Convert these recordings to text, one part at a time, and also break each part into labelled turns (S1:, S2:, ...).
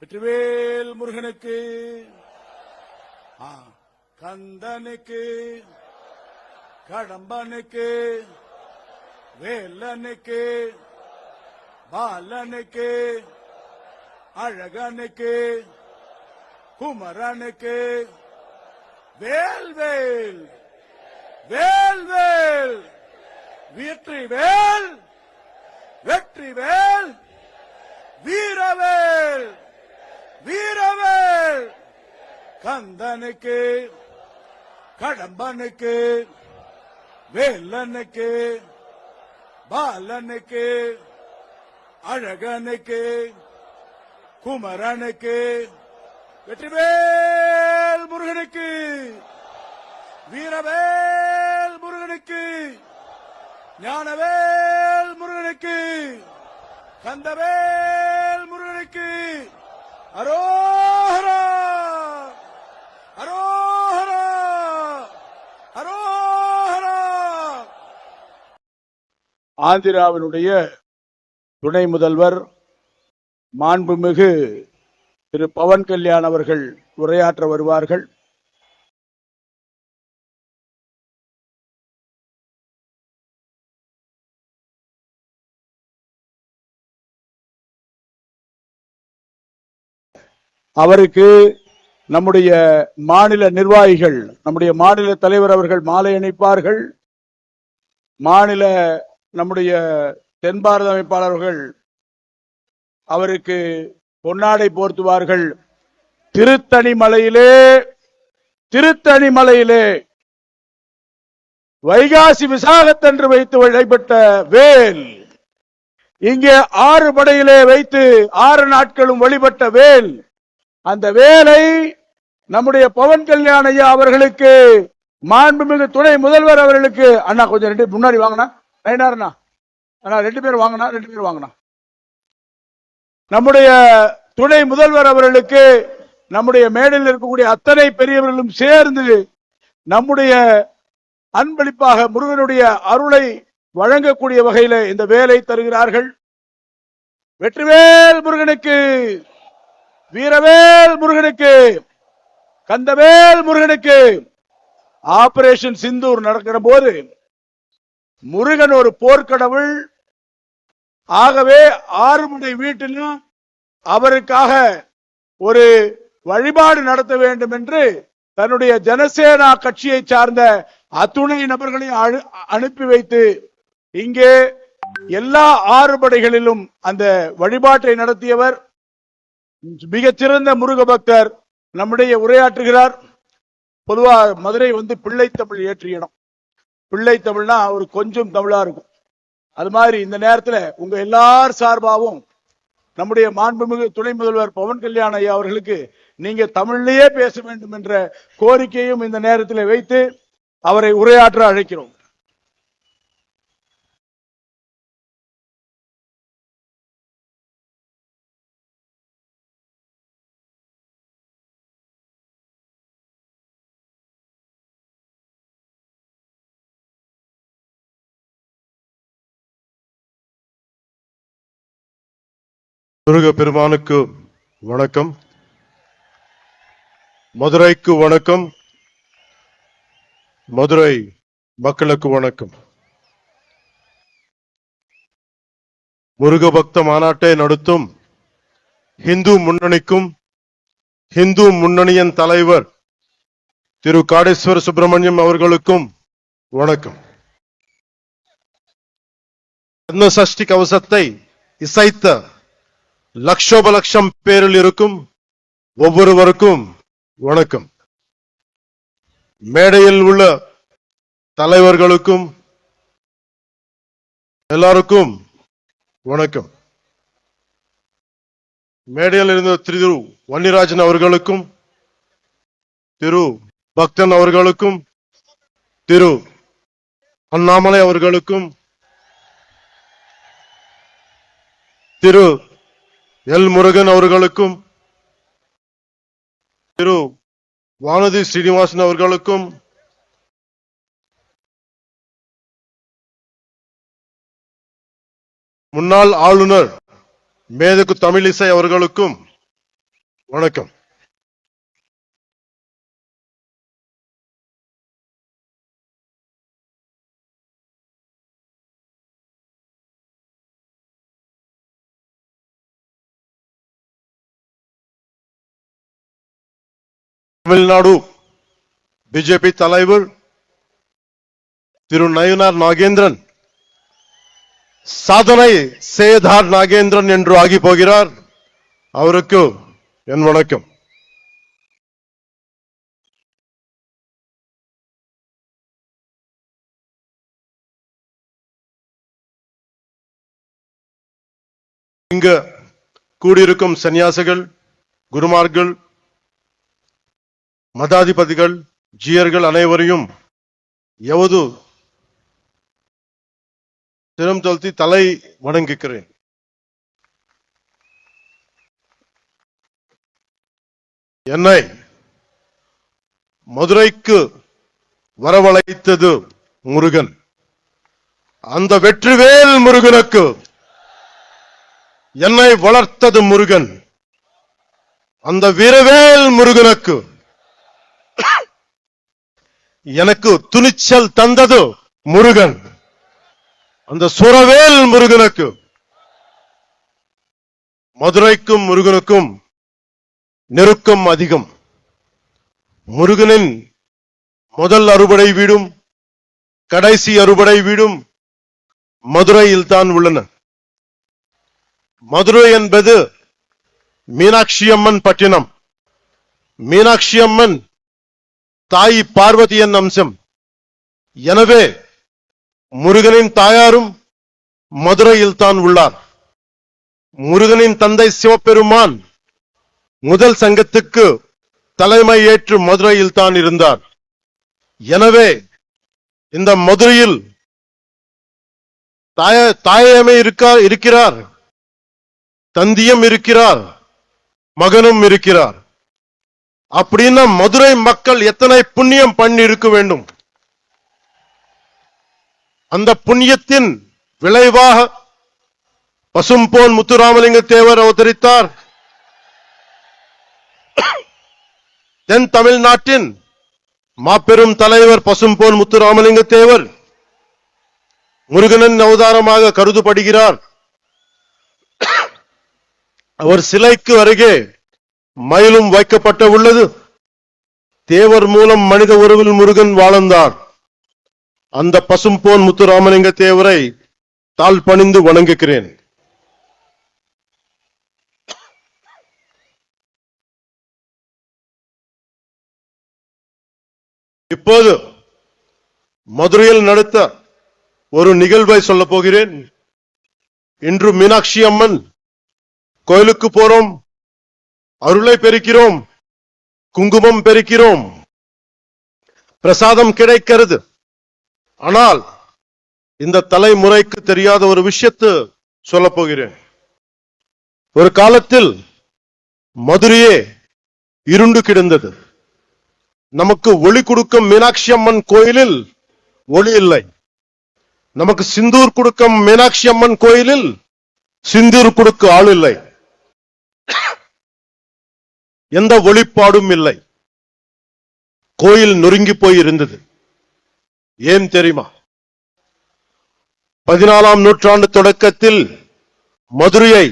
S1: வெற்றிவேல் முருகனுக்கு, கந்தனுக்கு, கடம்பனுக்கு, வேலனுக்கு, பாலனுக்கு, அழகனுக்கு, குமரனுக்கு, வேல்வேல் வேல்வேல், வெற்றிவேல் வெற்றிவேல், வீரவேல் வீரவேல், கந்தனுக்கு, கடம்பனுக்கு, வேலனுக்கு, பாலனுக்கு, அழகனுக்கு, குமரனுக்கு, வெற்றிவேல் முருகனுக்கு, வீரவேல் முருகனுக்கு, ஞானவேல் முருகனுக்கு, கந்தவேல் முருகனுக்கு, அரோஹரா அரோஹரா அரோஹரா. ஆந்திராவினுடைய துணை முதல்வர் மாண்புமிகு திரு பவன் கல்யாண் அவர்கள் உரையாற்ற வருவார்கள். அவருக்கு நம்முடைய மாநில நிர்வாகிகள், நம்முடைய மாநில தலைவர் அவர்கள் மாலை அணிப்பார்கள். மாநில நம்முடைய தென் பாரத அமைப்பாளர்கள் அவருக்கு பொன்னாடை போர்த்துவார்கள். திருத்தணிமலையிலே வைகாசி விசாகத்தன்று வைத்து வழிபட்ட வேல், இங்கே 6 படையிலே வைத்து 6 நாட்களும் வழிபட்ட வேல், அந்த வேலை நம்முடைய பவன் கல்யாண் ஐயா அவர்களுக்கு, மாண்புமிகு துணை முதல்வர் அவர்களுக்கு, அண்ணா கொஞ்சம் 2 முன்னாடி வாங்கினா, நைனார்ண்ணா அண்ணா 2 பேர் வாங்கினா, நம்முடைய துணை முதல்வர் அவர்களுக்கு, நம்முடைய மேடையில் இருக்கக்கூடிய அத்தனை பெரியவர்களும் சேர்ந்து நம்முடைய அன்பளிப்பாக முருகனுடைய அருளை வழங்கக்கூடிய வகையில் இந்த வேலை தருகிறார்கள். வெற்றிவேல் முருகனுக்கு, வீரவேல் முருகனுக்கு, கந்தவேல் முருகனுக்கு. ஆபரேஷன் சிந்தூர் நடக்கிற போது முருகன் ஒரு போர்க்கடவுள், ஆகவே 6 படை வீட்டிலும் அவருக்காக ஒரு வழிபாடு நடத்த வேண்டும் என்று தன்னுடைய ஜனசேனா கட்சியை சார்ந்த அத்துணை நபர்களையும் அனுப்பி வைத்து இங்கே எல்லா 6 படைகளிலும் அந்த வழிபாட்டை நடத்தியவர் மிகச்சிறந்த முருக பக்தர் நம்முடைய உரையாற்றுகிறார். பொதுவா மதுரை பிள்ளை தமிழ் ஏற்றிய இடம். பிள்ளை தமிழ்னா ஒரு கொஞ்சம் தமிழா இருக்கும். அது மாதிரி இந்த நேரத்தில் உங்க எல்லார் சார்பாகவும் நம்முடைய மாண்புமிகு துணை முதல்வர் பவன் கல்யாண் ஐயா அவர்களுக்கு நீங்க தமிழ்லயே பேச வேண்டும் என்ற கோரிக்கையும் இந்த நேரத்தில் வைத்து அவரை உரையாற்ற அழைக்கிறோம்.
S2: முருக பெருமானுக்கு வணக்கம். மதுரைக்கு வணக்கம். மதுரை மக்களுக்கு வணக்கம். முருக பக்த மாநாட்டை நடத்தும் இந்து முன்னணிக்கும் இந்து முன்னணியின் தலைவர் திரு காடேஸ்வர சுப்பிரமணியம் அவர்களுக்கும் வணக்கம். ரத்ன சஷ்டி கவசத்தை இசைத்த லட்சோப லட்சம் பேரில் இருக்கும் ஒவ்வொருவருக்கும் வணக்கம். மேடையில் உள்ள தலைவர்களுக்கும் எல்லாருக்கும் வணக்கம். மேடையில் இருந்த திரு வன்னிராஜன் அவர்களுக்கும், திரு பக்தன் அவர்களுக்கும், திரு அண்ணாமலை அவர்களுக்கும், திரு எல் முருகன் அவர்களுக்கும், திரு வானதி ஸ்ரீனிவாசன் அவர்களுக்கும், முன்னாள் ஆளுநர் மேதகு தமிழிசை அவர்களுக்கும், வணக்கம். தமிழ்நாடு பிஜேபி தலைவர் திரு நயினார் நாகேந்திரன் சாதனை சேதார் நாகேந்திரன் என்று ஆகி போகிறார். அவருக்கு என் வணக்கம். இங்க கூடியிருக்கும் சன்னியாசிகள், குருமார்கள், மதாதிபதிகள், ஜீயர்கள் அனைவரையும் எவது சிரம் தாழ்த்தி தலை வணங்குகிறேன். என்னை மதுரைக்கு வரவழைத்தது முருகன். அந்த வெற்றிவேல் முருகனுக்கு என்னை வளர்த்தது முருகன். அந்த வீரவேல் முருகனுக்கு எனக்கு துணிச்சல் தந்தது முருகன். அந்த சுரவேல் முருகனுக்கு, மதுரைக்கும் முருகனுக்கும் நெருக்கம் அதிகம். முருகனின் முதல் அறுபடை வீடும் கடைசி அறுபடை வீடும் மதுரையில் தான் உள்ளன. மதுரை என்பது மீனாட்சி அம்மன் பட்டினம். மீனாட்சி அம்மன் தாய் பார்வதியின் அம்சம். எனவே முருகனின் தாயாரும் மதுரையில் தான் உள்ளார். முருகனின் தந்தை சிவபெருமான் முதல் சங்கத்துக்கு தலைமை ஏற்று மதுரையில் தான் இருந்தார். எனவே இந்த மதுரையில் தாயமே இருக்கிறார், தந்தியம் இருக்கிறார், மகனும் இருக்கிறார். அப்படின்னா மதுரை மக்கள் எத்தனை புண்ணியம் பண்ணி இருக்க வேண்டும். அந்த புண்ணியத்தின் விளைவாக பசும்பொன் முத்துராமலிங்க தேவர் அவதரித்தார். தென் தமிழ்நாட்டின் மாபெரும் தலைவர் பசும்பொன் முத்துராமலிங்க தேவர் முருகனின் அவதாரமாக கருதப்படுகிறார். அவர் சிலைக்கு அருகே மயிலும் வைக்கப்பட்ட உள்ளது. தேவர் மூலம் மனித உறவில் முருகன் வாழ்ந்தார். அந்த பசும்பொன் முத்துராமலிங்க தேவரை தாழ் பணிந்து வணங்குகிறேன். இப்போது மதுரையில் நடத்த ஒரு நிகழ்வை சொல்ல போகிறேன். இன்று மீனாட்சி அம்மன் கோயிலுக்கு போறோம், அருளை பெருக்கிறோம், குங்குமம் பெருக்கிறோம், பிரசாதம் கிடைக்கிறது. ஆனால் இந்த தலைமுறைக்கு தெரியாத ஒரு விஷயத்தை சொல்ல போகிறேன். ஒரு காலத்தில் மதுரையே இருண்டு கிடந்தது. நமக்கு ஒளி கொடுக்கும் மீனாட்சி அம்மன் கோயிலில் ஒளி இல்லை. நமக்கு சிந்தூர் கொடுக்கும் மீனாட்சி அம்மன் கோயிலில் சிந்தூர் கொடுக்க ஆள் இல்லை. எந்த ஒளிப்பாடும் இல்லை. கோயில் நொறுங்கி போய் இருந்தது. ஏன் தெரியுமா? 14ஆம் நூற்றாண்டு தொடக்கத்தில் மதுரையை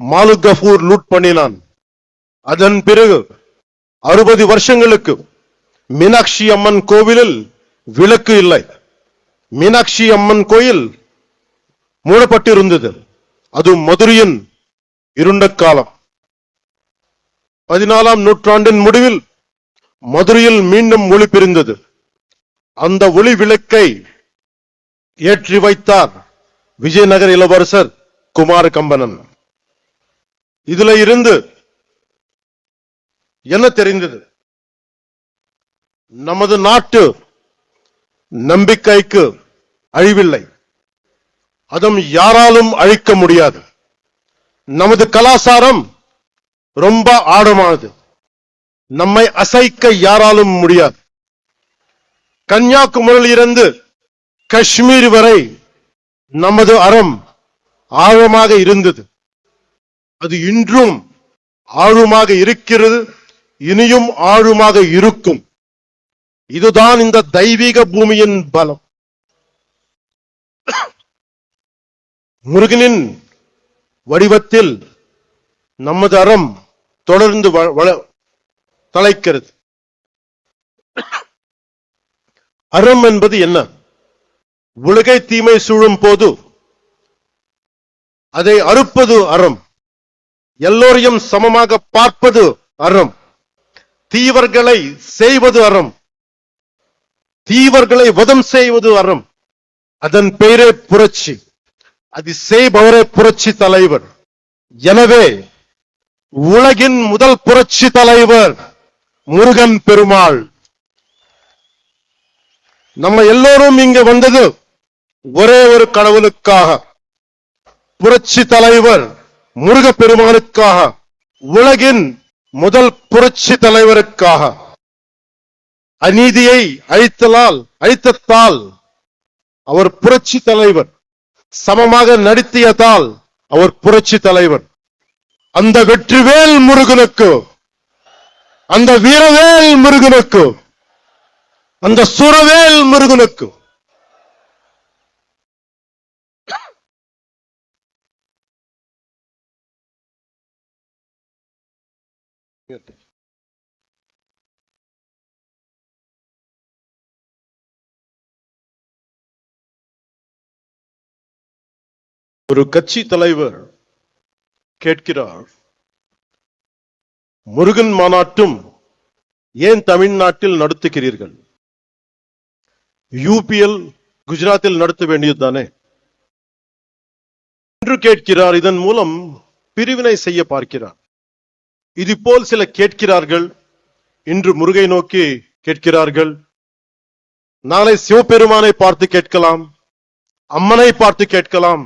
S2: மாலு கஃபூர் லூட் பண்ணினான். அதன் பிறகு 60 வருஷங்களுக்கு மீனாட்சி அம்மன் கோவிலில் விளக்கு இல்லை. மீனாட்சி அம்மன் கோயில் மூடப்பட்டிருந்தது. அது மதுரையின் இருண்ட காலம். 14ஆம் நூற்றாண்டின் முடிவில் மதுரையில் மீண்டும் ஒளி பிரிந்தது. அந்த ஒளி விளக்கை ஏற்றி வைத்தார் விஜயநகர இளவரசர் குமார கம்பனன். இதுல இருந்து என்ன தெரிந்தது? நமது நாட்டு நம்பிக்கைக்கு அழிவில்லை. அதும் யாராலும் அழிக்க முடியாது. நமது கலாச்சாரம் ரொம்ப ஆழமானது. நம்மை அசைக்க யாராலும் முடியாது. கன்னியாகுமரியிலிருந்து காஷ்மீர் வரை நமது அறம் ஆழமாக இருந்தது. அது இன்றும் ஆழமாக இருக்கிறது, இனியும் ஆழமாக இருக்கும். இதுதான் இந்த தெய்வீக பூமியின் பலம். முருகனின் வடிவத்தில் நமது அறம் தொடர்ந்து தலைக்கிறது. அறம் என்பது என்ன? உலகை தீமை சூழும் போது அதை அறுப்பது அறம். எல்லோரையும் சமமாக பார்ப்பது அறம். தீவர்களை செய்வது அறம். தீவர்களை வதம் செய்வது அறம். அதன் பெயரே புரட்சி. அது செய்பவரே புரட்சி தலைவர். எனவே உலகின் முதல் புரட்சி தலைவர் முருகன் பெருமாள். நம்ம எல்லோரும் இங்க வந்தது ஒரே ஒரு கடவுளுக்காக, புரட்சி தலைவர் முருக பெருமானுக்காக, உலகின் முதல் புரட்சி தலைவருக்காக. அநீதியை அழித்ததால் அவர் புரட்சி தலைவர். சமமாக நடத்தியதால் அவர் புரட்சி தலைவர். அந்த வெற்றிவேல் முருகனுக்கு, அந்த வீரவேல் முருகனுக்கு, அந்த சுரவேல் முருகனுக்கு ஒரு கட்சி தலைவர் கேட்கிறார், முருகன் மாநாட்டும் ஏன் தமிழ்நாட்டில் நடத்துகிறீர்கள்? யூபிஎல் குஜராத்தில் நடத்த வேண்டியதுதானே என்று கேட்கிறார். இதன் மூலம் பிரிவினை செய்ய பார்க்கிறார். இது போல் சில கேட்கிறார்கள். இன்று முருகை நோக்கி கேட்கிறார்கள். நாளை சிவபெருமானை பார்த்து கேட்கலாம், அம்மனை பார்த்து கேட்கலாம்.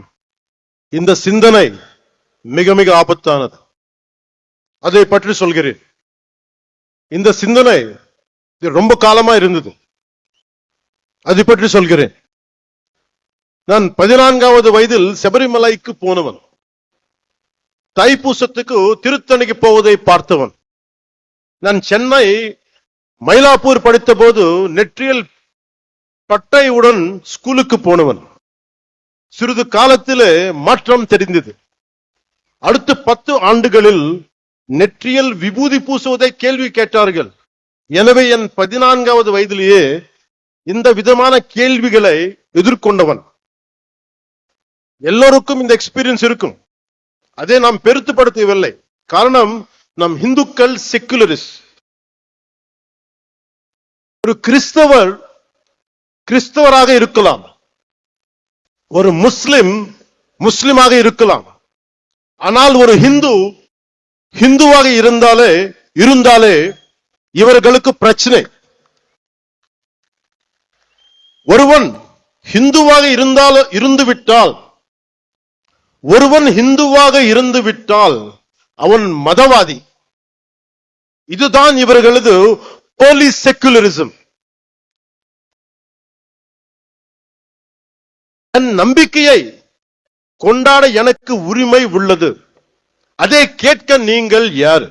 S2: இந்த சிந்தனை மிக மிக ஆபத்தானது. அதை பற்றி சொல்கிறேன். இந்த சிந்தனை ரொம்ப காலமா இருந்தது. அதை பற்றி சொல்கிறேன். நான் 14வது வயதில் சபரிமலைக்கு போனவன். தைப்பூசத்துக்கு திருத்தணிக்கு போவதை பார்த்தவன். நான் சென்னை மயிலாப்பூர் படித்த போது நெற்றியல் பட்டையுடன் ஸ்கூலுக்கு போனவன். சிறிது காலத்திலே மாற்றம் தெரிந்தது. அடுத்த 10 ஆண்டுகளில் நெற்றியல் விபூதி பூசுவதை கேள்வி கேட்டார்கள். எனவே என் 14வது வயதிலேயே இந்த விதமான கேள்விகளை எதிர்கொண்டவன். எல்லோருக்கும் இந்த எக்ஸ்பீரியன்ஸ் இருக்கும். அதை நாம் பெருத்துப்படுத்தவில்லை. காரணம், நம் இந்துக்கள் செக்குலரிஸ்ட். ஒரு கிறிஸ்தவராக இருக்கலாம், ஒரு முஸ்லிமாக இருக்கலாம். ஆனால் ஒரு ஹிந்துவாக இருந்தாலே இவர்களுக்கு பிரச்சனை. ஒருவன் ஹிந்துவாக இருந்துவிட்டால் அவன் மதவாதி. இதுதான் இவர்களது போலி செக்குலரிசம். என் நம்பிக்கையை கொண்டாட எனக்கு உரிமை உள்ளது. அதை கேட்க நீங்கள் யார்?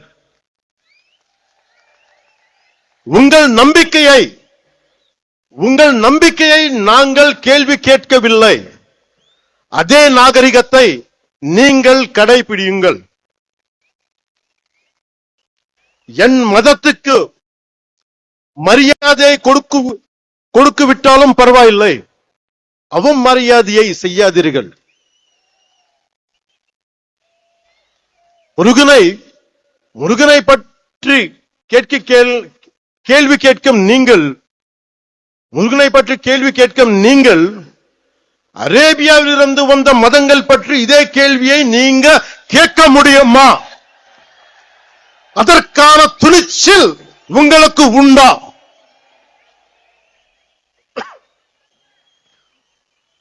S2: உங்கள் நம்பிக்கையை நாங்கள் கேள்வி கேட்கவில்லை. அதே நாகரிகத்தை நீங்கள் கடைபிடியுங்கள். என் மதத்துக்கு மரியாதை கொடுக்கு விட்டாலும் பரவாயில்லை, அவமரியாதையை செய்யாதீர்கள். முருகனை பற்றி கேள்வி கேட்கும் நீங்கள் அரேபியாவிலிருந்து வந்த மதங்கள் பற்றி இதே கேள்வியை நீங்க கேட்க முடியுமா? அதற்கான துணிச்சல் உங்களுக்கு உண்டா?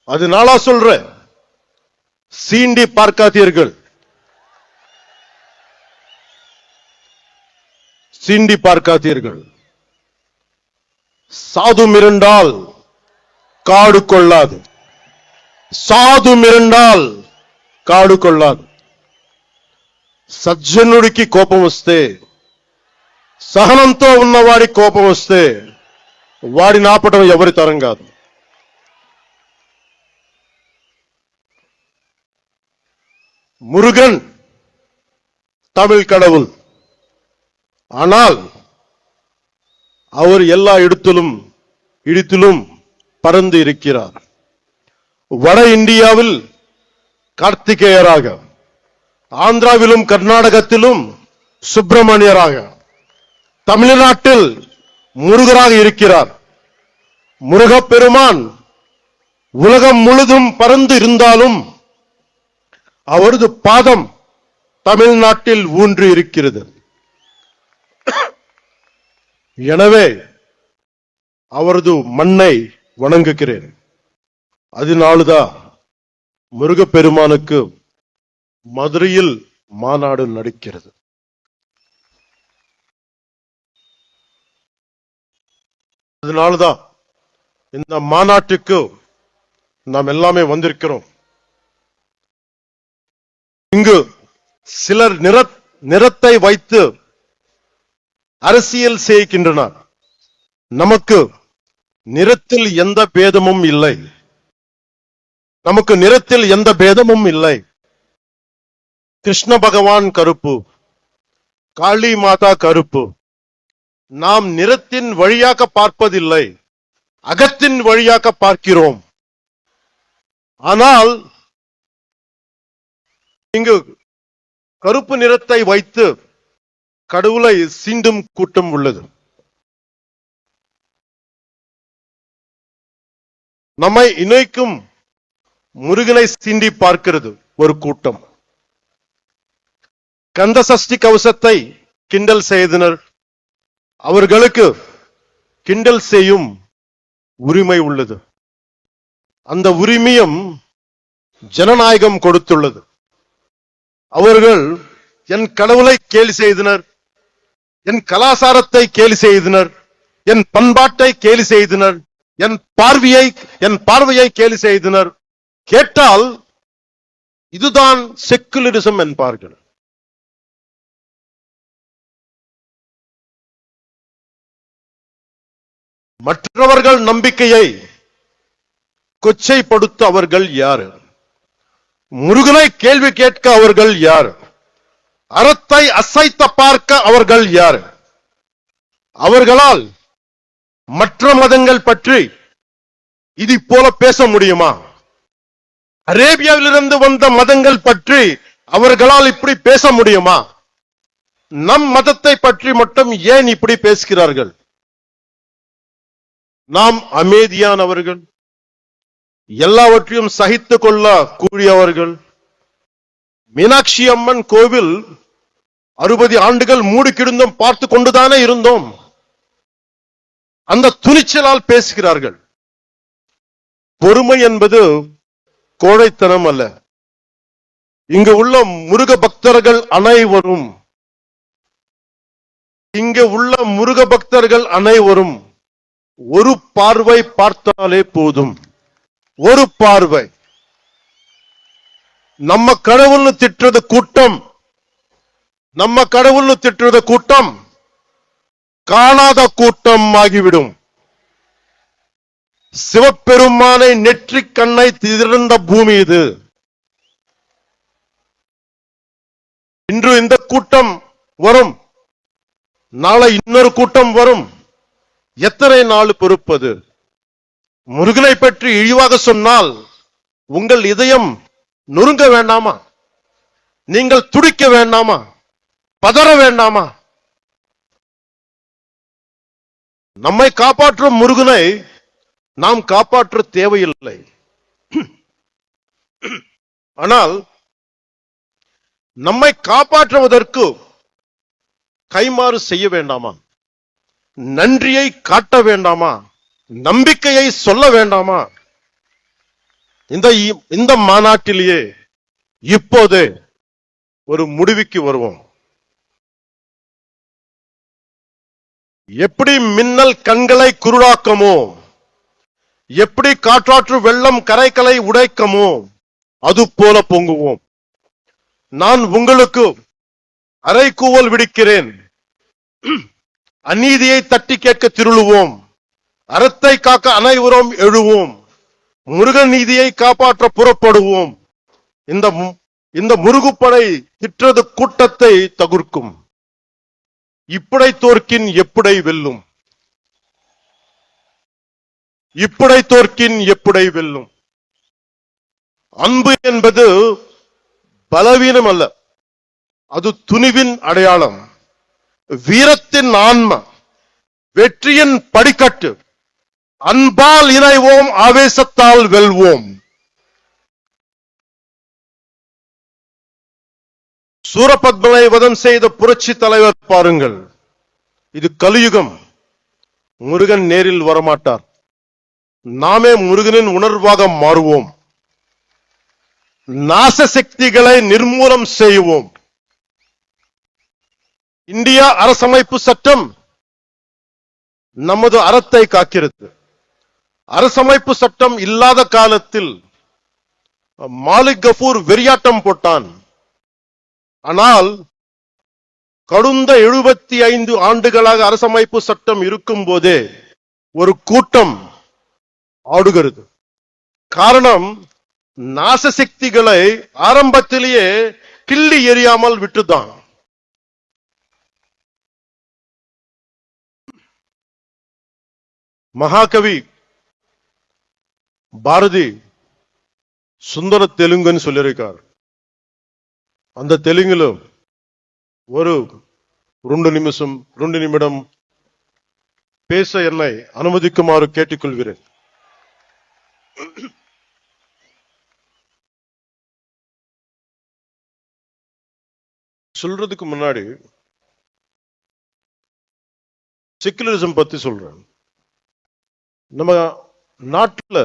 S2: அது நாளா சொல்றேன். சீண்டி பார்க்காதீர்கள். சாது மிரண்டால் காடு கொள்ளாது. సజ్జనుడికి కోపం వస్తే, సహనంతో ఉన్నవాడి కోపం వస్తే వాడిని ఆపడం ఎవరి తరం కాదు. முருகன் தமிழ் கடவுள். ஆனால் அவர் எல்லா இடத்திலும் பறந்து இருக்கிறார். வட இந்தியாவில் கார்த்திகேயராக, ஆந்திராவிலும் கர்நாடகத்திலும் சுப்பிரமணியராக, தமிழ்நாட்டில் முருகராக இருக்கிறார். முருகப்பெருமான் உலகம் முழுதும் பறந்து இருந்தாலும் அவரது பாதம் தமிழ்நாட்டில் ஊன்றி இருக்கிறது. எனவே அவரது மண்ணை வணங்குகிறேன். அதனால்தான் முருகப்பெருமானுக்கு மதுரையில் மாநாடு நடக்கிறது. அதனால்தான் இந்த மாநாட்டுக்கு நாம் எல்லாமே வந்திருக்கிறோம். இங்கு சிலர் நிறத்தை வைத்து அரசியல் செய்கின்றனர். நமக்கு நிறத்தில் எந்த பேதமும் இல்லை. நமக்கு நிறத்தில் எந்த பேதமும் இல்லை. கிருஷ்ண பகவான் கருப்பு, காளி மாதா கருப்பு. நாம் நிறத்தின் வழியாக பார்ப்பதில்லை, அகத்தின் வழியாக பார்க்கிறோம். ஆனால் இங்கு கருப்பு நிறத்தை வைத்து கடவுளை சீண்டும் கூட்டம் உள்ளது. நம்மை இணைக்கும் முருகனை சீண்டி பார்க்கிறது ஒரு கூட்டம். கந்த சஷ்டி கவசத்தை கிண்டல் செய்தனர். அவர்களுக்கு கிண்டல் செய்யும் உரிமை உள்ளது. அந்த உரிமையும் ஜனநாயகம் கொடுத்துள்ளது. அவர்கள் என் கடவுளை கேலி செய்தனர், என் கலாச்சாரத்தை கேலி செய்தனர், என் பண்பாட்டை கேலி செய்தனர், என் பார்வையை கேலி செய்தனர். கேட்டால் இதுதான் செக்குலரிசம் என்பார்கள். மற்றவர்கள் நம்பிக்கையை கொச்சைப்படுத்த அவர்கள் யாரு? முருகனை கேள்வி கேட்க அவர்கள் யார்? அறத்தை அசைத்த பார்க்க அவர்கள் யார்? அவர்களால் மற்ற மதங்கள் பற்றி இது போல பேச முடியுமா? அரேபியாவிலிருந்து வந்த மதங்கள் பற்றி அவர்களால் இப்படி பேச முடியுமா? நம் மதத்தை பற்றி மட்டும் ஏன் இப்படி பேசுகிறார்கள்? நாம் அமைதியானவர்கள், எல்லாவற்றையும் சகித்துக் கொள்ள கூடியவர்கள். மீனாட்சி அம்மன் கோவில் 60 ஆண்டுகள் மூடி கிடந்தும் பார்த்து கொண்டுதானே இருந்தோம். அந்த துணிச்சலால் பேசுகிறார்கள். பொறுமை என்பது கோழைத்தனம் அல்ல. இங்கு உள்ள முருக பக்தர்கள் அனைவரும் ஒரு பார்வை பார்த்தாலே போதும். ஒரு பார்வை. நம்ம கடவுள்னு திட்டுறது கூட்டம் காணாத கூட்டம் ஆகிவிடும். சிவபெருமானை நெற்றிக் கண்ணை திறந்த பூமி இது. இன்று இந்த கூட்டம் வரும், நாளை இன்னொரு கூட்டம் வரும். எத்தனை நாள் பொறுப்பது? முருகனை பற்றி இழிவாக சொன்னால் உங்கள் இதயம் நொறுங்க வேண்டாமா? நீங்கள் துடிக்க வேண்டாமா? பதற வேண்டாமா? நம்மை காப்பாற்றும் முருகனை நாம் காப்பாற்ற தேவையில்லை. ஆனால் நம்மை காப்பாற்றுவதற்கு கைமாறு செய்ய வேண்டாமா? நன்றியை காட்ட வேண்டாமா? நம்பிக்கையை சொல்ல வேண்டாமா? இந்த மாநாட்டிலேயே இப்போது ஒரு முடிவுக்கு வருவோம். எப்படி மின்னல் கண்களை குருடாக்கமோ, எப்படி காற்றாற்று வெள்ளம் கரைகளை உடைக்கமோ, அது போல பொங்குவோம். நான் உங்களுக்கு அறைகூவல் விடுக்கிறேன். அநீதியை தட்டி கேட்க திருளுவோம். அறத்தை காக்க அனைவரும் எழுவோம். முருகன் நீதியை காப்பாற்ற புறப்படுவோம். இந்த முருகுப்படை திற்றது கூட்டத்தை தகுர்க்கும். இப்படை தோற்கின் எப்படை வெல்லும். இப்படை தோற்கின் எப்படை வெல்லும். அன்பு என்பது பலவீனம் அல்ல, அது துணிவின் அடையாளம், வீரத்தின் ஆன்மா, வெற்றியின் படிக்கட்டு. அன்பால் இணைவோம், ஆவேசத்தால் வெல்வோம். சூரபத்மனை வதம் செய்த புரட்சி தலைவர் பாருங்கள். இது கலியுகம். முருகன் நேரில் வரமாட்டார். நாமே முருகனின் உணர்வாக மாறுவோம். நாச சக்திகளை நிர்மூலம் செய்வோம். இந்தியா அரசமைப்பு சட்டம் நமது அறத்தை காக்கிறது. அரசமைப்பு சட்டம் இல்லாத காலத்தில் மாலிக் கஃபூர் வெறியாட்டம் போட்டான். ஆனால் கடந்த 75 ஆண்டுகளாக அரசமைப்பு சட்டம் இருக்கும் போதே ஒரு கூட்டம் ஆடுகிறது. காரணம், நாசசக்திகளை ஆரம்பத்திலேயே கிள்ளி எறியாமல் விட்டுதான். மகாகவி பாரதி சுந்தர தெலுங்குன்னு சொல்லியிருக்கார். அந்த தெலுங்குல ஒரு 2 நிமிடம் பேச என்னை அனுமதிக்குமாறு கேட்டுக்கொள்கிறேன். சொல்றதுக்கு முன்னாடி செக்குலரிசம் பத்தி சொல்றேன். நம்ம நாட்டுல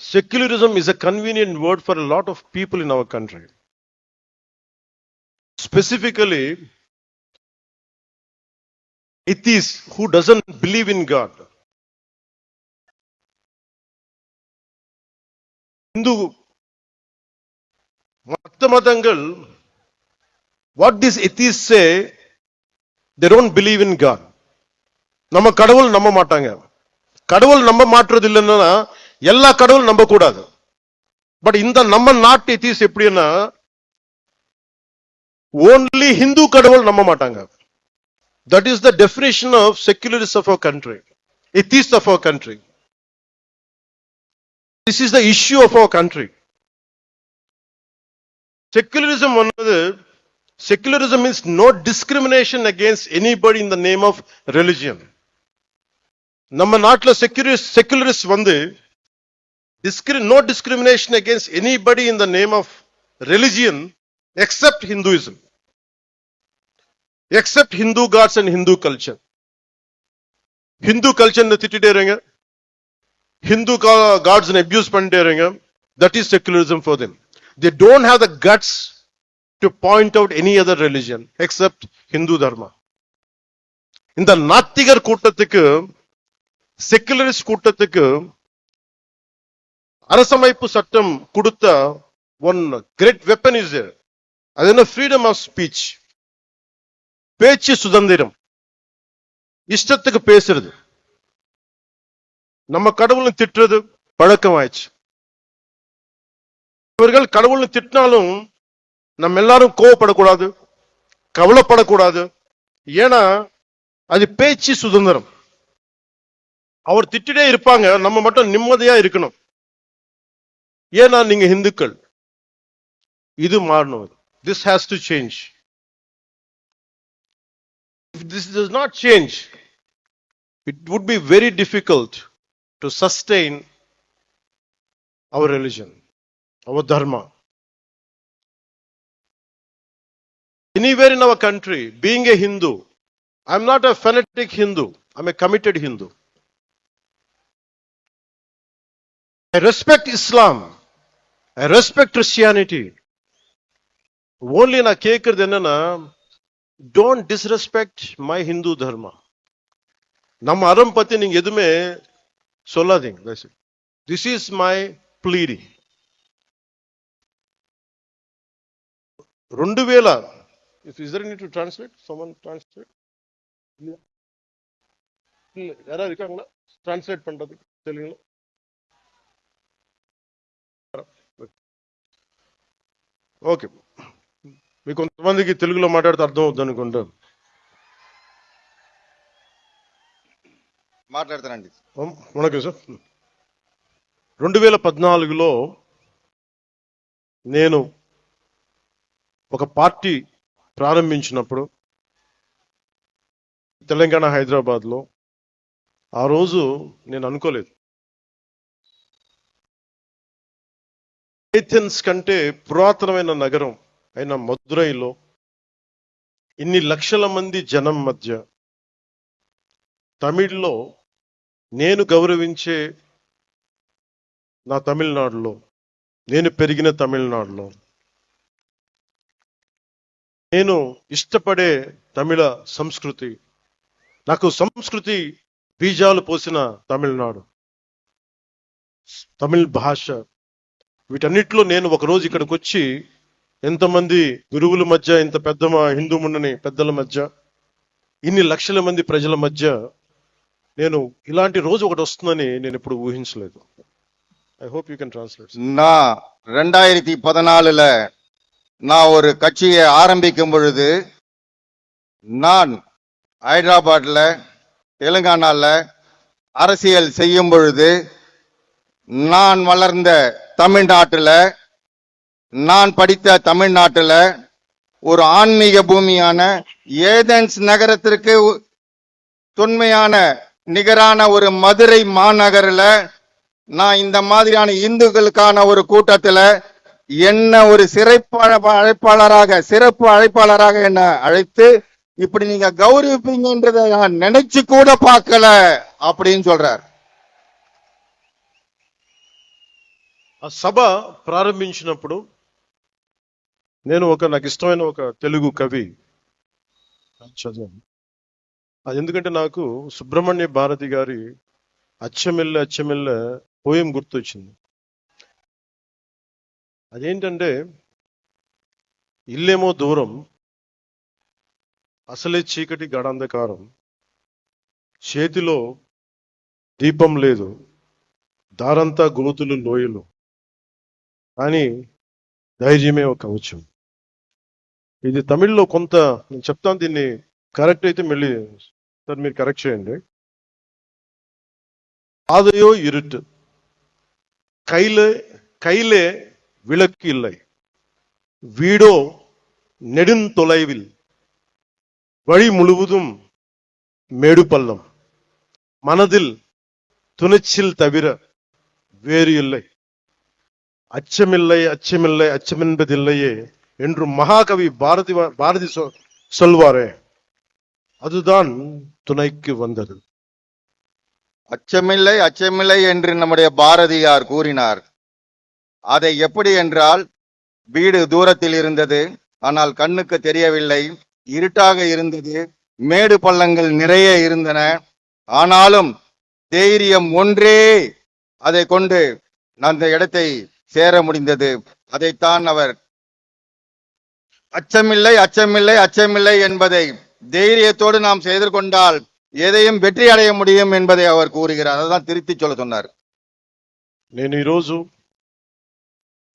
S2: secularism is a convenient word for a lot of people in our country. Specifically, atheists who doesn't believe in God. Hindu மத்த மதங்கள், what these atheists say, they don't believe in God. நம்ம கடவுள் நம்ப மாட்டாங்க. கடவுள் நம்ப மாற்றுறது இல்லைன்னா எல்லா கடவுள் நம்ப கூடாது. பட் இந்த நம்ம நாட்டு எத்திஸ் எப்படின்னா only Hindu கடவுள் நம்ப மாட்டாங்க. That is the definition of secularists of our country, atheists of our country. This is the issue of our country. Secularism means no discrimination against anybody in the name of religion. நம்ம நாட்டுல secularist வந்து no discrimination against anybody in the name of religion except Hinduism, except Hindu gods and Hindu culture. Hindu culture ne திட்டிட்டேங்க, Hindu gods ne abuse பண்ணிட்டேங்க. That is secularism for them. They don't have the guts to point out any other religion except Hindu dharma. இந்த நாத்திகர் கூட்டத்துக்கு, secularist கூட்டத்துக்கு அரசமைப்பு சட்டம் கொடுத்த one great weapon is there. அது என்ன? freedom of speech, பேச்சு சுதந்திரம், இஷ்டத்துக்கு பேசுறது. நம்ம கடவுளை திட்டுறது பழக்கம் ஆயிடுச்சு. இவர்கள் கடவுளை திட்டினாலும் நம்ம எல்லாரும் கோவப்படக்கூடாது, கவலைப்படக்கூடாது. ஏன்னா அது பேச்சு சுதந்திரம். அவர் திட்டிட்டே இருப்பாங்க, நம்ம மட்டும் நிம்மதியா இருக்கணும். ஏன்னா நீங்க இந்துக்கள். இது மாறணும். This has to change. If this does not change, it would be very difficult to sustain our religion, our dharma. Anywhere in our country, being a Hindu, I'm not a fanatic Hindu, I'm a committed Hindu. I respect Islam, I respect Christianity. Only na கேக்குறது என்னன்னா, don't disrespect my Hindu dharma. நம்ம அறம் பத்தி நீங்க எதுவுமே சொல்லாதீங்க. This is my pleading. 2000 Is there need to translate? Someone translate? இல்ல யாராவது இருக்காங்களா டிரான்ஸ்லேட் பண்றது தெலுங்குல? ఓకే, మీకు కొంతమందికి తెలుగులో మాట్లాడితే అర్థం అవుతుంది అనుకుంటా.
S3: మాట్లాడతానండి.
S2: వణకం సార్. 2014లో నేను ఒక పార్టీ ప్రారంభించినప్పుడు తెలంగాణ హైదరాబాద్లో, ఆ రోజు నేను అనుకోలేదు ఏథెన్స్ కంటే పురాతనమైన నగరం అయిన మదురైలో ఇన్ని లక్షల మంది జనం మధ్య తమిళ్లో నేను గౌరవించే నా తమిళనాడులో, నేను పెరిగిన తమిళనాడులో, నేను ఇష్టపడే తమిళ సంస్కృతి, నాకు సంస్కృతి బీజాలు పోసిన తమిళనాడు, తమిళ్ భాష, వీటన్నిటిలో నేను ఒకరోజు ఇక్కడికి వచ్చి ఎంతమంది గురువుల మధ్య, ఇంత పెద్ద మా హిందూ ముండని పెద్దల మధ్య, ఇన్ని లక్షల మంది ప్రజల మధ్య నేను ఇలాంటి రోజు ఒకటి వస్తుందని నేను ఎప్పుడు ఊహించలేదు. I hope you can translate.
S3: நான் 2014ல நான் ஒரு கட்சியை ஆரம்பிக்கும் பொழுது, நான் ஹைதராபாத்ல தெலுங்கானால அரசியல் செய்யும் பொழுது, நான் வளர்ந்த தமிழ்நாட்டுல, நான் படித்த தமிழ்நாட்டுல ஒரு ஆன்மீக பூமியான ஏதென்ஸ் நகரத்திற்கு தொன்மையான நிகரான ஒரு மதுரை மாநகரில் நான் இந்த மாதிரியான இந்துக்களுக்கான ஒரு கூட்டத்துல என்ன ஒரு சிறப்பு அழைப்பாளராக என்ன அழைத்து இப்படி நீங்க கௌரவிப்பீங்கன்றத நான் நினைச்சு கூட பார்க்கல அப்படின்னு சொல்றார்.
S2: ఆ సభ ప్రారంభించినప్పుడు నేను నాకు ఇష్టమైన ఒక తెలుగు కవి చదివాను. అది ఎందుకంటే నాకు సుబ్రహ్మణ్య భారతి గారి అచ్చమెల్లె అచ్చమెల్లె పోయం గుర్తొచ్చింది. అదేంటంటే, ఇల్లేమో దూరం, అసలే చీకటి గడాంధకారం, చేతిలో దీపం లేదు, దారంతా గోతులు లోయలు, కానీ ధైర్యమే ఒక కవచం. ఇది తమిళ్లో కొంత నేను చెప్తాను, దీన్ని కరెక్ట్ అయితే మళ్ళీ సార్ మీరు కరెక్ట్ చేయండి. பாதையோ இருட்டு, கையிலே விளக்கு இல்லை, வீடோ நெடுந்தொலைவில், வழி முழுவதும் மேடு பள்ளம், மனதில் துணிச்சல் தவிர வேறு இல்லை, அச்சமில்லை அச்சமில்லை அச்சமென்பதில்லையே என்று மகாகவி பாரதி சொல்வாரே, அதுதான் துணைக்கு வந்தது.
S3: அச்சமில்லை அச்சமில்லை என்று நம்முடைய பாரதியார் கூறினார். அதை எப்படி என்றால், வீடு தூரத்தில் இருந்தது, ஆனால் கண்ணுக்கு தெரியவில்லை, இருட்டாக இருந்தது, மேடு பள்ளங்கள் நிறைய இருந்தன, ஆனாலும் தைரியம் ஒன்றே அதை கொண்டு அந்த இடத்தை சேர முடிந்தது. அதைத்தான் அவர் அச்சமில்லை அச்சமில்லை அச்சமில்லை என்பதை தைரியத்தோடு நாம் செய்து கொண்டால் எதையும் வெற்றி అடைய முடியும் என்பதை அவர் கூறுகிறார். అதான் తిరిగి சொல்ல சொன்னார்.
S2: నేను ఈరోజు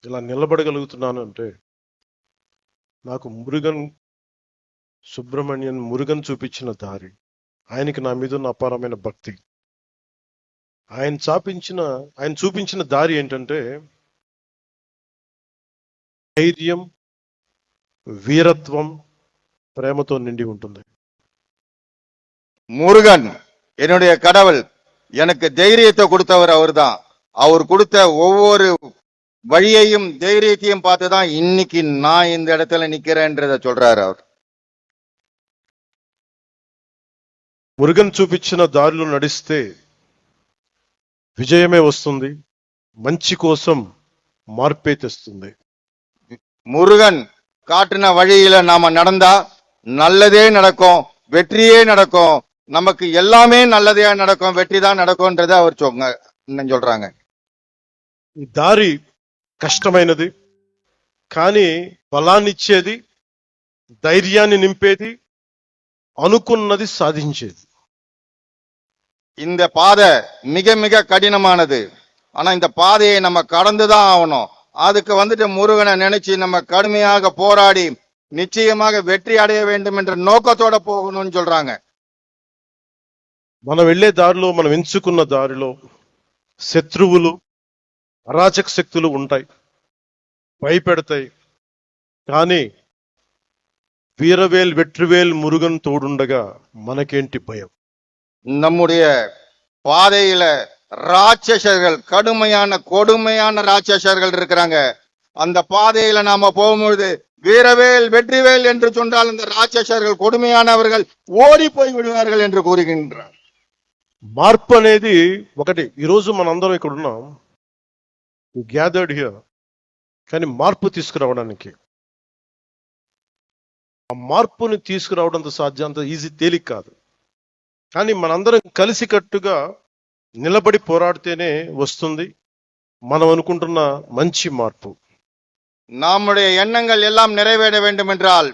S2: ఇలా నిలబడగలుగుతున్నాను అంటే నాకు మురుగన్ చూపించిన దారి, ఆయనకి నా మీద ఉన్న అపారమైన భక్తి. ఆయన చూపించిన దారి ఏంటంటే ధైర్యం, వీరత్వం, ప్రేమతో నిండి ఉంటుంది.
S3: முருகன் என்னுடைய கடவுள், எனக்கு தைரியத்தை கொடுத்தவர் அவர்தான். அவர் கொடுத்த ஒவ்வொரு வழியையும் தைரியத்தையும் பார்த்துதான் இன்னைக்கு நான் இந்த இடத்துல நிக்கிறேன்றத சொல்றாரு அவர்.
S2: మురుగన్ చూపించిన దారిలో నడిస్తే విజయమే వస్తుంది, మంచి కోసం మార్పే తెస్తుంది.
S3: முருகன் காட்டின வழியில நாம நடந்தா நல்லதே நடக்கும், வெற்றியே நடக்கும், நமக்கு எல்லாமே நல்லதே நடக்கும், வெற்றி தான் நடக்கும்ன்றத அவர் சொல்றாங்க.
S2: ఈ దారి కష్టమైనది, కానీ బలాన్నిచ్చేది, ధైర్యాన్ని నింపేది, అనుకున్నది సాధించేది.
S3: இந்த பாதை மிக மிக கடினமானது. ஆனா இந்த பாதையை நம்ம கடந்துதான் ஆகணும். அதுக்கு வந்துட்டு முருகனை நினைச்சு நம்ம கடுமையாக போராடி நிச்சயமாக வெற்றி அடைய வேண்டும் என்ற நோக்கத்தோட போகணும்னு சொல்றாங்க.
S2: మనం వెళ్లే దారిలో, మనం ఎంచుకున్న దారిలో శత్రువులు, అరాచక శక్తులు ఉంటాయి, భయపెడతాయి. కానీ వీరవేల్ వెట్రివేల్ మురుగన్ తోడుండగా మనకేంటి భయం?
S3: நம்முடைய பாதையில ராட்சசர்கள், கடுமையான கொடுமையான ராட்சசர்கள் இருக்கிறாங்க. அந்த பாதையில நாம போகும்பொழுது வீரவேல் வெற்றிவேல் என்று சொன்னால் அந்த ராட்சசர்கள், கொடுமையானவர்கள் ஓடி போய் விடுவார்கள் என்று கூறுகின்றார்.
S2: మార్పు అనేది ఒకటి. ఈరోజు మనందరం ఇక్కడ ఉన్నాం, గ్యాదర్డ్ హియర్. కానీ మార్పు తీసుకురావడానికి, ఆ మార్పుని తీసుకురావడం సాధ్యం, అంత ఈజీ, తేలిక కాదు. కానీ మనందరం కలిసికట్టుగా నిలబడి పోరాడితేనే వస్తుంది మనం అనుకుంటున్న మంచి మార్పు.
S3: நம்முடைய எண்ணங்கள் எல்லாம் நிறைவேற வேண்டும் என்றால்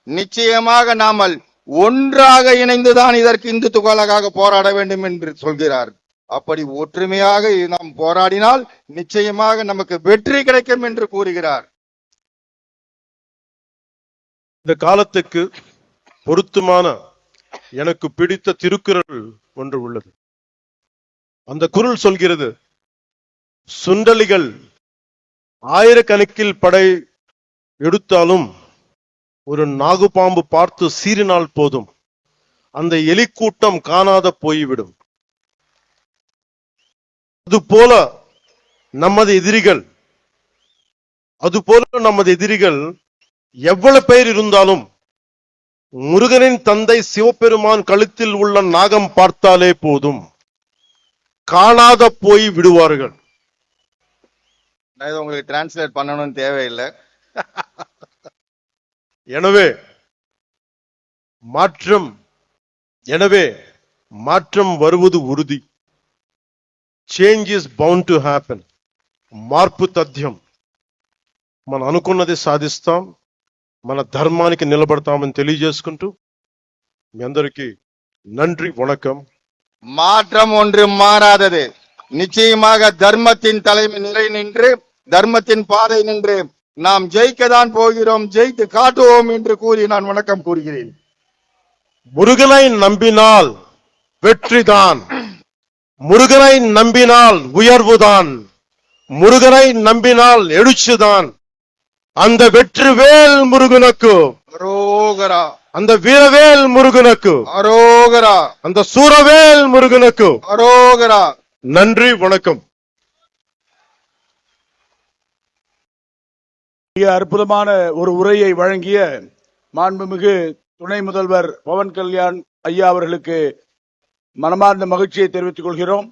S3: நிச்சயமாக நாமல் ஒன்றாக இணைந்துதான் இதற்கு இந்துத்துவலாக போராட வேண்டும் என்று சொல்கிறார். அப்படி ஒற்றுமையாக நாம் போராடினால் நிச்சயமாக நமக்கு வெற்றி கிடைக்கும் என்று கூறுகிறார்.
S2: இந்த காலத்துக்கு பொருத்தமான எனக்கு பிடித்த திருக்குறள் ஒன்று உள்ளது. அந்த குறள் சொல்கிறது, சுண்டலிகள் ஆயிரக்கணக்கில் படை எடுத்தாலும் ஒரு நாகுபாம்பு பார்த்து சீறினால் போதும், அந்த எலிக்கூட்டம் காணாத போய்விடும். அதுபோல நமது எதிரிகள் எவ்வளவு பேர் இருந்தாலும் முருகனின் தந்தை சிவபெருமான் கழுத்தில் உள்ள நாகம் பார்த்தாலே போதும், காணாத போய் விடுவார்கள்.
S3: உங்களுக்கு டிரான்ஸ்லேட் பண்ணணும்னு தேவையில்லை.
S2: எனவே மாற்றம் வருவது உறுதி. Change is bound to happen. మార్పు తథ్యం. మనం అనుకున్నది సాధిస్తాం, మన ధర్మానికి నిలబడతామని తెలియజేసుకుంటూ మీ అందరికీ நன்றி, வணக்கம்.
S3: மாற்றம் ஒன்று மாறாதது. நிச்சயமாக தர்மத்தின் தலைமை நிலை நின்று, தர்மத்தின் பாதை நின்று நாம் ஜெயிக்கத்தான் போகிறோம், ஜெயித்து காட்டுவோம் என்று கூறி நான் வணக்கம் கூறுகிறேன்.
S2: முருகனை நம்பினால் வெற்றிதான், முருகனை நம்பினால் உயர்வுதான், முருகனை நம்பினால் எழுச்சிதான். அந்த வெற்றிவேல் முருகனுக்கு
S3: அரோகரா,
S2: அந்த வீரவேல் முருகனுக்கு
S3: அரோகரா,
S2: அந்த சூரவேல் முருகனுக்கு
S3: அரோகரா.
S2: நன்றி, வணக்கம்.
S1: மிக அற்புதமான ஒரு உரையை வழங்கிய மாண்புமிகு துணை முதல்வர் பவன் கல்யாண் ஐயா அவர்களுக்கு மனமார்ந்த மகிழ்ச்சியை தெரிவித்துக் கொள்கிறோம்.